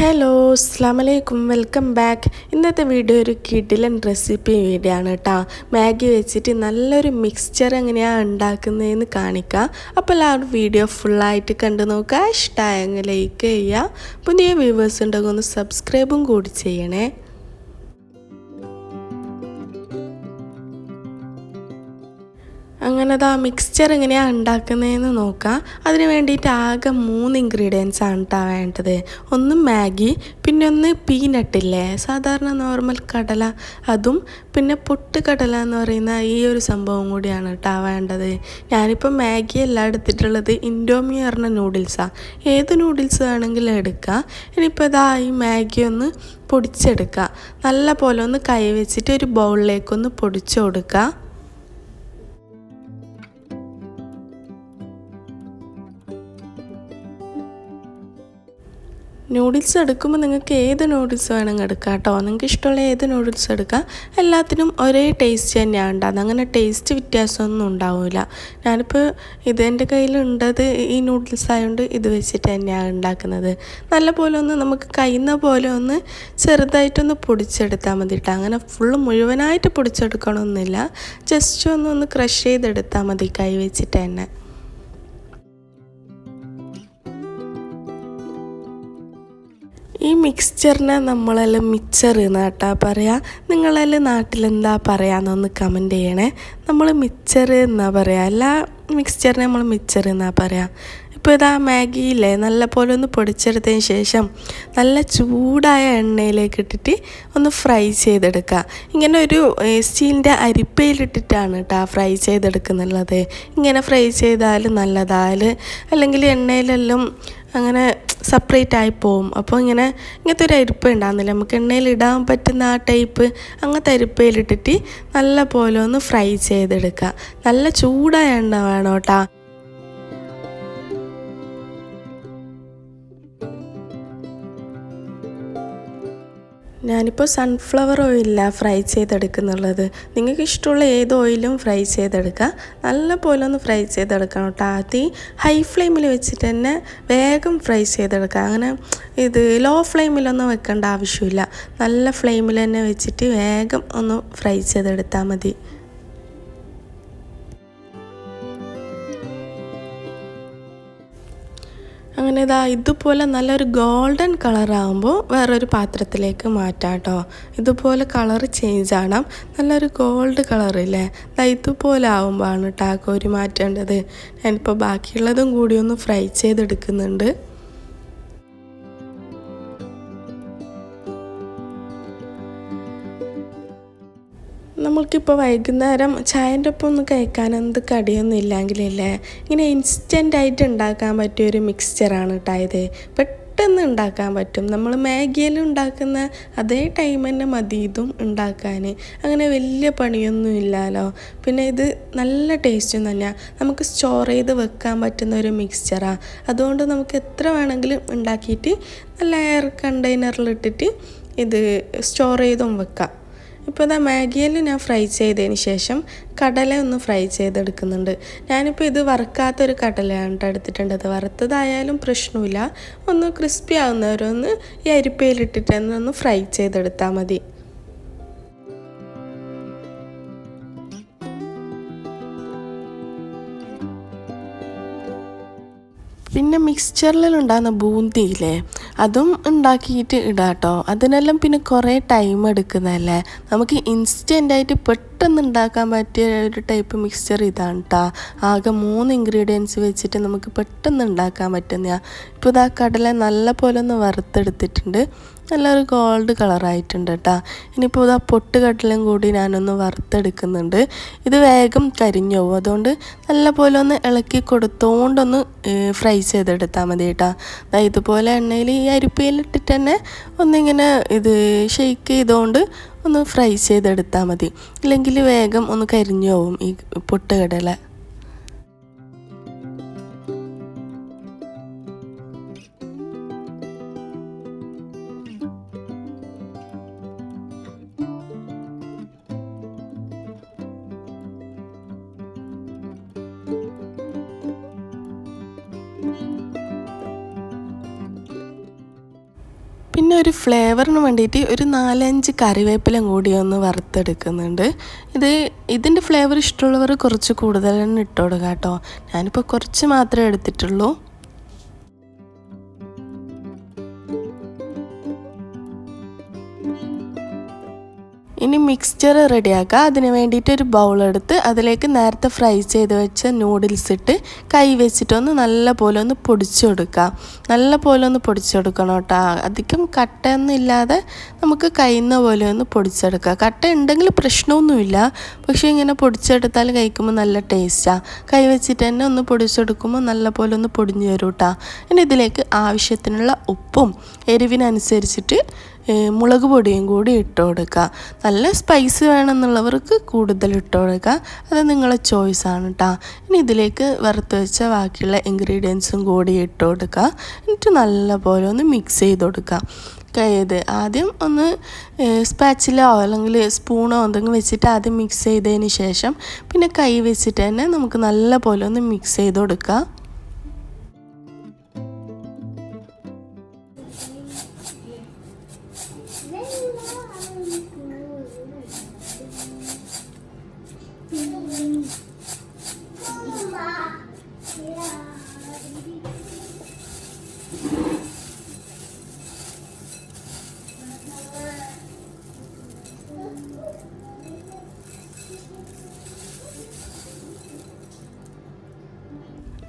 Hello അസ്സലാമലൈക്കും welcome back. ഇന്നത്തെ video ഒരു കിടിലൻ റെസിപ്പി വീഡിയോ ആണ് കേട്ടോ. മാഗി വെച്ചിട്ട് നല്ലൊരു മിക്സ്ചർ എങ്ങനെയാണ് ഉണ്ടാക്കുന്നതെന്ന് കാണിക്കാം. അപ്പോൾ എല്ലാവരും വീഡിയോ ഫുള്ളായിട്ട് കണ്ടു നോക്കുക. ഇഷ്ടമായെങ്കിൽ ലൈക്ക് ചെയ്യുക. പുതിയ വ്യൂവേഴ്സ് ഉണ്ടെങ്കിൽ ഒന്ന് സബ്സ്ക്രൈബും കൂടി ചെയ്യണേ. അങ്ങനെ മിക്സ്ചർ എങ്ങനെയാണ് ഉണ്ടാക്കുന്നതെന്ന് നോക്കാം. അതിന് വേണ്ടിയിട്ട് ആകെ 3 ഇൻഗ്രീഡിയൻസ് ആണ് കേട്ടോ വേണ്ടത്. ഒന്ന് മാഗി, പിന്നെ ഒന്ന് പീനട്ടില്ലേ, സാധാരണ നോർമൽ കടല, അതും പിന്നെ പൊട്ടുകടല എന്ന് പറയുന്ന ഈ ഒരു സംഭവം കൂടിയാണ് കേട്ടോ വേണ്ടത്. ഞാനിപ്പോൾ മാഗി എല്ലാം എടുത്തിട്ടുള്ളത് ഇൻഡോമി പറഞ്ഞ നൂഡിൽസാണ്. ഏത് നൂഡിൽസ് വേണമെങ്കിലും എടുക്കുക. ഇനിയിപ്പോൾ ഈ മാഗി ഒന്ന് പൊടിച്ചെടുക്കുക. നല്ല പോലെ ഒന്ന് കൈ വെച്ചിട്ട് ഒരു ബൗളിലേക്കൊന്ന് പൊടിച്ചു കൊടുക്കുക. നൂഡിൽസ് എടുക്കുമ്പോൾ നിങ്ങൾക്ക് ഏത് നൂഡിൽസ് വേണമെങ്കിൽ എടുക്കാം കേട്ടോ. നിങ്ങൾക്ക് ഇഷ്ടമുള്ള ഏത് നൂഡിൽസ് എടുക്കാം. എല്ലാത്തിനും ഒരേ ടേസ്റ്റ് തന്നെയാണ് ഉണ്ടാകുന്നത്. അങ്ങനെ ടേസ്റ്റ് വ്യത്യാസമൊന്നും ഉണ്ടാവില്ല. ഞാനിപ്പോൾ എൻ്റെ കയ്യിലുണ്ടത് ഈ നൂഡിൽസ് ആയതുകൊണ്ട് ഇത് വെച്ചിട്ട് തന്നെയാണ് ഉണ്ടാക്കുന്നത്. നല്ല പോലെ ഒന്ന് നമുക്ക് കഴിയുന്ന പോലെ ഒന്ന് ചെറുതായിട്ടൊന്ന് പൊടിച്ചെടുത്താൽ മതി കേട്ടോ. അങ്ങനെ ഫുള്ള് മുഴുവനായിട്ട് പൊടിച്ചെടുക്കണമെന്നില്ല. ജസ്റ്റ് ഒന്ന് ക്രഷ് ചെയ്തെടുത്താൽ മതി കൈ വെച്ചിട്ട് തന്നെ. ഈ മിക്സ്ചറിനെ നമ്മളെല്ലാം മിക്സർ എന്നാട്ടാ പറയുക. നിങ്ങളെല്ലാം നാട്ടിലെന്താ പറയാമെന്നൊന്ന് കമൻറ്റ് ചെയ്യണേ. നമ്മൾ മിക്സർ എന്നാണ് പറയുക, എല്ലാ മിക്സ്ചറിനെ നമ്മൾ മിക്സർ എന്നാണ് പറയുക. ഇപ്പോൾ മാഗിയില്ലേ നല്ല പോലെ ഒന്ന് പൊടിച്ചെടുത്തതിന് ശേഷം നല്ല ചൂടായ എണ്ണയിലേക്ക് ഇട്ടിട്ട് ഒന്ന് ഫ്രൈ ചെയ്തെടുക്കുക. ഇങ്ങനെ ഒരു സ്റ്റീലിൻ്റെ അരിപ്പയിലിട്ടിട്ടാണ് കേട്ടോ ഫ്രൈ ചെയ്തെടുക്കുന്നുള്ളത്. ഇങ്ങനെ ഫ്രൈ ചെയ്താൽ നല്ലതാൽ, അല്ലെങ്കിൽ എണ്ണയിലെല്ലാം അങ്ങനെ സെപ്പറേറ്റ് ആയി പോവും. അപ്പോൾ ഇങ്ങനത്തെ ഒരു അരിപ്പ ഉണ്ടാകുന്നില്ല, നമുക്ക് എണ്ണയിൽ ഇടാൻ പറ്റുന്ന ആ ടൈപ്പ്, അങ്ങനത്തെ അരിപ്പയിലിട്ടിട്ട് നല്ല പോലെ ഒന്ന് ഫ്രൈ ചെയ്തെടുക്കുക. നല്ല ചൂടായ എണ്ണ വേണം കേട്ടോ. ഞാനിപ്പോൾ സൺഫ്ലവർ ഓയിലാണ് ഫ്രൈ ചെയ്തെടുക്കുന്നുള്ളത്. നിങ്ങൾക്ക് ഇഷ്ടമുള്ള ഏത് ഓയിലും ഫ്രൈ ചെയ്തെടുക്കുക. നല്ല പോലെ ഒന്ന് ഫ്രൈ ചെയ്തെടുക്കണം കേട്ടോ. ആദ്യം ഹൈ ഫ്ലെയിമിൽ വെച്ചിട്ട് തന്നെ വേഗം ഫ്രൈ ചെയ്തെടുക്കുക. അങ്ങനെ ലോ ഫ്ലെയിമിലൊന്നും വെക്കേണ്ട ആവശ്യമില്ല. നല്ല ഫ്ലെയിമിൽ തന്നെ വെച്ചിട്ട് വേഗം ഒന്ന് ഫ്രൈ ചെയ്തെടുത്താൽ മതി. അങ്ങനെ ഇതുപോലെ നല്ലൊരു ഗോൾഡൻ കളറാകുമ്പോൾ വേറൊരു പാത്രത്തിലേക്ക് മാറ്റാം കേട്ടോ. ഇതുപോലെ കളർ ചേഞ്ച് ആവണം. നല്ലൊരു ഗോൾഡ് കളറില്ലേ, ഇതുപോലെ ആകുമ്പോഴാണ് കേട്ടോ കോരി മാറ്റേണ്ടത്. ഞാനിപ്പോൾ ബാക്കിയുള്ളതും കൂടി ഒന്ന് ഫ്രൈ ചെയ്തെടുക്കുന്നുണ്ട്. നമ്മൾക്കിപ്പോൾ വൈകുന്നേരം ചായൻ്റെ ഒപ്പം ഒന്ന് കഴിക്കാൻ എന്ത് കടിയൊന്നും ഇല്ലെങ്കിലല്ലേ ഇങ്ങനെ ഇൻസ്റ്റൻ്റായിട്ട് ഉണ്ടാക്കാൻ പറ്റിയൊരു മിക്സ്ചറാണ് കേട്ടോ ഇത്. പെട്ടെന്ന് ഉണ്ടാക്കാൻ പറ്റും. നമ്മൾ മാഗിയിൽ ഉണ്ടാക്കുന്ന അതേ ടൈം തന്നെ മതി ഇതും ഉണ്ടാക്കാൻ. അങ്ങനെ വലിയ പണിയൊന്നും ഇല്ലല്ലോ. പിന്നെ ഇത് നല്ല ടേസ്റ്റും തന്നെയാണ്. നമുക്ക് സ്റ്റോർ ചെയ്ത് വെക്കാൻ പറ്റുന്ന ഒരു മിക്സ്ചറാണ്. അതുകൊണ്ട് നമുക്ക് എത്ര വേണമെങ്കിലും ഉണ്ടാക്കിയിട്ട് നല്ല എയർ കണ്ടെയ്നറിലിട്ടിട്ട് ഇത് സ്റ്റോർ ചെയ്തും വെക്കാം. ഇപ്പോൾ മാഗിയിൽ ഞാൻ ഫ്രൈ ചെയ്തതിന് ശേഷം കടല ഒന്ന് ഫ്രൈ ചെയ്തെടുക്കുന്നുണ്ട്. ഞാനിപ്പോൾ ഇത് വറുക്കാത്തൊരു കടലയാണ് കേട്ടോ എടുത്തിട്ടുണ്ടത്. വറുത്തതായാലും പ്രശ്നമില്ല. ഒന്ന് ക്രിസ്പി ആവുന്നവരൊന്ന് ഈ അരിപ്പയിലിട്ടിട്ട് ഒന്ന് ഫ്രൈ ചെയ്തെടുത്താൽ മതി. പിന്നെ മിക്സ്ചറിലുണ്ടാകുന്ന ബൂന്തിയില്ലേ, അതും ഉണ്ടാക്കിയിട്ട് ഇടാം കേട്ടോ. അതിനെല്ലാം പിന്നെ കുറേ ടൈം എടുക്കുന്നതല്ലേ. നമുക്ക് ഇൻസ്റ്റൻ്റായിട്ട് പെട്ടെന്ന് ഉണ്ടാക്കാൻ പറ്റിയ ഒരു ടൈപ്പ് മിക്സ്ചർ ഇതാണ് കേട്ടോ. ആകെ 3 ഇൻഗ്രീഡിയൻസ് വെച്ചിട്ട് നമുക്ക് പെട്ടെന്ന് ഉണ്ടാക്കാൻ പറ്റുന്ന. ഇപ്പോൾ കടല നല്ല പോലെ ഒന്ന് വറുത്തെടുത്തിട്ടുണ്ട്. നല്ലൊരു ഗോൾഡ് കളറായിട്ടുണ്ട് കേട്ടോ. ഇനിയിപ്പോൾ പൊട്ടുകടലയും കൂടി ഞാനൊന്ന് വറുത്തെടുക്കുന്നുണ്ട്. ഇത് വേഗം കരിഞ്ഞു പോകും. അതുകൊണ്ട് നല്ല പോലെ ഒന്ന് ഇളക്കി കൊടുത്തോണ്ടൊന്ന് ഫ്രൈ ചെയ്തെടുത്താൽ മതി കേട്ടോ. ഇതുപോലെ എണ്ണയിൽ ഈ അരിപ്പയിലിട്ടിട്ട് തന്നെ ഒന്നിങ്ങനെ ഷെയ്ക്ക് ചെയ്തുകൊണ്ട് ഒന്ന് ഫ്രൈ ചെയ്തെടുത്താൽ മതി. ഇല്ലെങ്കിൽ വേഗം ഒന്ന് കരിഞ്ഞു പോകും ഈ പൊട്ടുകടല. പിന്നെ ഒരു ഫ്ലേവറിന് വേണ്ടിയിട്ട് ഒരു 4-5 കറിവേപ്പില കൂടി ഒന്ന് വറുത്തെടുക്കുന്നുണ്ട്. ഇതിൻ്റെ ഫ്ലേവർ ഇഷ്ടമുള്ളവർ കുറച്ച് കൂടുതൽ തന്നെ ഇട്ട് കൊടുക്കുക കേട്ടോ. ഞാനിപ്പോൾ കുറച്ച് മാത്രമേ എടുത്തിട്ടുള്ളൂ. ഇനി മിക്സ്ചർ റെഡിയാക്കുക. അതിന് വേണ്ടിയിട്ട് ഒരു ബൗളെടുത്ത് അതിലേക്ക് നേരത്തെ ഫ്രൈ ചെയ്ത് വെച്ച നൂഡിൽസ് ഇട്ട് കൈ വെച്ചിട്ടൊന്ന് നല്ല പോലെ ഒന്ന് പൊടിച്ചു കൊടുക്കുക. നല്ല പോലെ ഒന്ന് പൊടിച്ചെടുക്കണം കേട്ടോ. അധികം കട്ടയൊന്നും ഇല്ലാതെ നമുക്ക് കഴിയുന്ന പോലെ ഒന്ന് പൊടിച്ചെടുക്കുക. കട്ട ഉണ്ടെങ്കിൽ പ്രശ്നമൊന്നുമില്ല, പക്ഷേ ഇങ്ങനെ പൊടിച്ചെടുത്താൽ കഴിക്കുമ്പോൾ നല്ല ടേസ്റ്റാണ്. കൈ വെച്ചിട്ട് തന്നെ ഒന്ന് പൊടിച്ചെടുക്കുമ്പോൾ നല്ല പോലെ ഒന്ന് പൊടിഞ്ഞു വരും കേട്ടോ. ഇനി ഇതിലേക്ക് ആവശ്യത്തിനുള്ള ഉപ്പും എരിവിനനുസരിച്ചിട്ട് മുളക് പൊടിയും കൂടി ഇട്ട് കൊടുക്കുക. നല്ല സ്പൈസ് വേണമെന്നുള്ളവർക്ക് കൂടുതൽ ഇട്ട് കൊടുക്കുക. അത് നിങ്ങളെ ചോയ്സാണ് കേട്ടോ. ഇനി ഇതിലേക്ക് വറുത്ത് വെച്ച ബാക്കിയുള്ള ഇൻഗ്രീഡിയൻസും കൂടി ഇട്ട് കൊടുക്കുക. എന്നിട്ട് നല്ല പോലെ ഒന്ന് മിക്സ് ചെയ്ത് കൊടുക്കുക. ആദ്യം ഒന്ന് സ്പാച്ചിലോ അല്ലെങ്കിൽ സ്പൂണോ എന്തെങ്കിലും വെച്ചിട്ട് ആദ്യം മിക്സ് ചെയ്തതിന് ശേഷം പിന്നെ കൈ വെച്ചിട്ട് തന്നെ നമുക്ക് നല്ല പോലെ ഒന്ന് മിക്സ് ചെയ്ത് കൊടുക്കുക.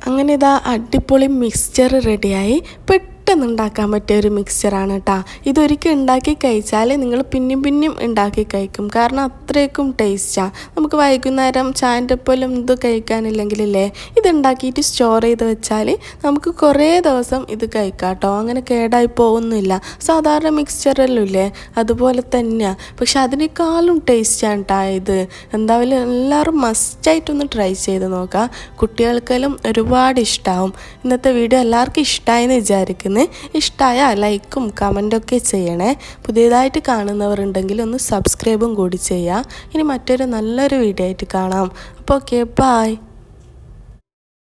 അങ്ങനെ ഇതാ അടിപൊളി മിക്സ്ചർ റെഡിയായി. പെട്ടെന്ന് ഉണ്ടാക്കാൻ പറ്റിയ ഒരു മിക്സ്ചറാണ് കേട്ടോ. ഇതൊരിക്കൽ ഉണ്ടാക്കി കഴിച്ചാൽ നിങ്ങൾ പിന്നെയും ഉണ്ടാക്കി കഴിക്കും. കാരണം അത്രയ്ക്കും ടേസ്റ്റാണ്. നമുക്ക് വൈകുന്നേരം ചായൻ്റെ പോലും ഇത് കഴിക്കാനില്ലെങ്കിലല്ലേ ഇതുണ്ടാക്കിയിട്ട് സ്റ്റോർ ചെയ്ത് വെച്ചാൽ നമുക്ക് കുറേ ദിവസം ഇത് കഴിക്കാം കേട്ടോ. അങ്ങനെ കേടായി പോകുന്നില്ല. സാധാരണ മിക്സ്ചറെല്ലാം ഇല്ലേ അതുപോലെ തന്നെയാണ്, പക്ഷെ അതിനേക്കാളും ടേസ്റ്റാണ് കേട്ടോ ഇത്. എന്തായാലും എല്ലാവരും മസ്റ്റായിട്ടൊന്ന് ട്രൈ ചെയ്ത് നോക്കാം. കുട്ടികൾക്കെല്ലാം ഒരുപാട് ഇഷ്ടമാവും. ഇന്നത്തെ വീഡിയോ എല്ലാവർക്കും ഇഷ്ടമായെന്ന് വിചാരിക്കുന്നു. ഇഷ്ടമായ ലൈക്കും കമൻറ്റൊക്കെ ചെയ്യണേ. പുതിയതായിട്ട് കാണുന്നവരുണ്ടെങ്കിൽ ഒന്ന് സബ്സ്ക്രൈബും കൂടി ചെയ്യുക. ഇനി മറ്റൊരു നല്ലൊരു വീഡിയോ ആയിട്ട് കാണാം. അപ്പോൾ ഓക്കെ, ബൈ.